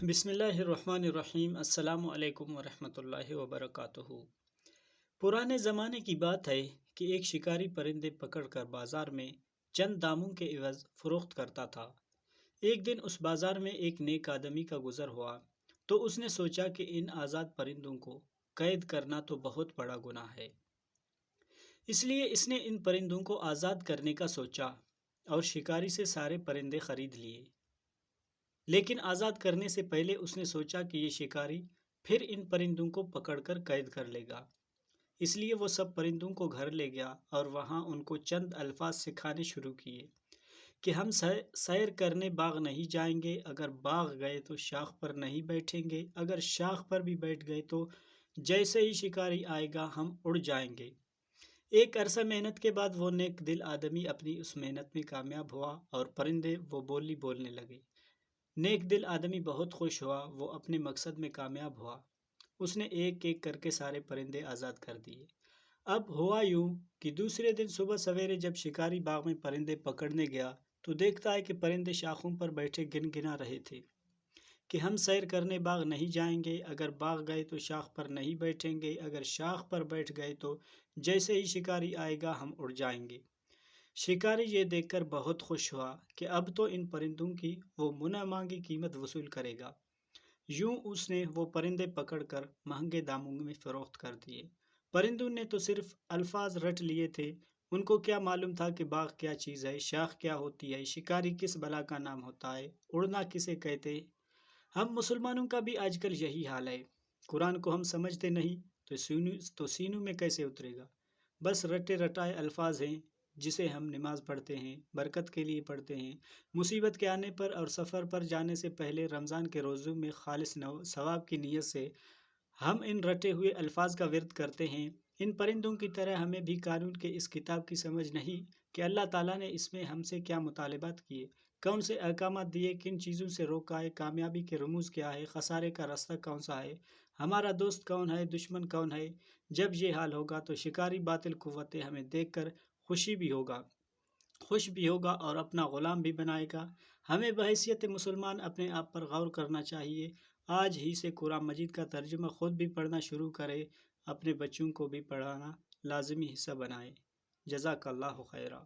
بسم اللہ الرحمن الرحیم۔ السلام علیکم ورحمۃ اللہ وبرکاتہ۔ پرانے زمانے کی بات ہے کہ ایک شکاری پرندے پکڑ کر بازار میں چند داموں کے عوض فروخت کرتا تھا۔ ایک دن اس بازار میں ایک نیک آدمی کا گزر ہوا تو اس نے سوچا کہ ان آزاد پرندوں کو قید کرنا تو بہت بڑا گناہ ہے۔ اس لیے اس نے ان پرندوں کو آزاد کرنے کا سوچا اور شکاری سے سارے پرندے خرید لیے۔ لیکن آزاد کرنے سے پہلے اس نے سوچا کہ یہ شکاری پھر ان پرندوں کو پکڑ کر قید کر لے گا۔ اس لیے وہ سب پرندوں کو گھر لے گیا اور وہاں ان کو چند الفاظ سکھانے شروع کیے کہ ہم سیر کرنے باغ نہیں جائیں گے، اگر باغ گئے تو شاخ پر نہیں بیٹھیں گے، اگر شاخ پر بھی بیٹھ گئے تو جیسے ہی شکاری آئے گا ہم اڑ جائیں گے۔ ایک عرصہ محنت کے بعد وہ نیک دل آدمی اپنی اس محنت میں کامیاب ہوا اور پرندے وہ بولی بولنے لگے۔ نیک دل آدمی بہت خوش ہوا، وہ اپنے مقصد میں کامیاب ہوا۔ اس نے ایک ایک کر کے سارے پرندے آزاد کر دیے۔ اب ہوا یوں کہ دوسرے دن صبح سویرے جب شکاری باغ میں پرندے پکڑنے گیا تو دیکھتا ہے کہ پرندے شاخوں پر بیٹھے گنگنا رہے تھے کہ ہم سیر کرنے باغ نہیں جائیں گے، اگر باغ گئے تو شاخ پر نہیں بیٹھیں گے، اگر شاخ پر بیٹھ گئے تو جیسے ہی شکاری آئے گا ہم اڑ جائیں گے۔ شکاری یہ دیکھ کر بہت خوش ہوا کہ اب تو ان پرندوں کی وہ منہ مانگی قیمت وصول کرے گا۔ یوں اس نے وہ پرندے پکڑ کر مہنگے داموں میں فروخت کر دیے۔ پرندوں نے تو صرف الفاظ رٹ لیے تھے، ان کو کیا معلوم تھا کہ باغ کیا چیز ہے، شاخ کیا ہوتی ہے، شکاری کس بلا کا نام ہوتا ہے، اڑنا کسے کہتے ہیں۔ ہم مسلمانوں کا بھی آج کل یہی حال ہے۔ قرآن کو ہم سمجھتے نہیں تو سینوں میں کیسے اترے گا؟ بس رٹے رٹائے الفاظ ہیں جسے ہم نماز پڑھتے ہیں، برکت کے لیے پڑھتے ہیں، مصیبت کے آنے پر اور سفر پر جانے سے پہلے رمضان کے روزوں میں خالص ثواب کی نیت سے ہم ان رٹے ہوئے الفاظ کا ورد کرتے ہیں۔ ان پرندوں کی طرح ہمیں بھی قانون کے اس کتاب کی سمجھ نہیں کہ اللہ تعالیٰ نے اس میں ہم سے کیا مطالبات کیے، کون سے احکامات دیے، کن چیزوں سے روکا ہے، کامیابی کے رموز کیا ہے، خسارے کا راستہ کون سا ہے، ہمارا دوست کون ہے، دشمن کون ہے۔ جب یہ حال ہوگا تو شکاری باطل قوتیں ہمیں دیکھ کر خوش بھی ہوگا اور اپنا غلام بھی بنائے گا۔ ہمیں بحیثیت مسلمان اپنے آپ پر غور کرنا چاہیے۔ آج ہی سے قرآن مجید کا ترجمہ خود بھی پڑھنا شروع کرے، اپنے بچوں کو بھی پڑھانا لازمی حصہ بنائے۔ جزاک اللہ خیرہ۔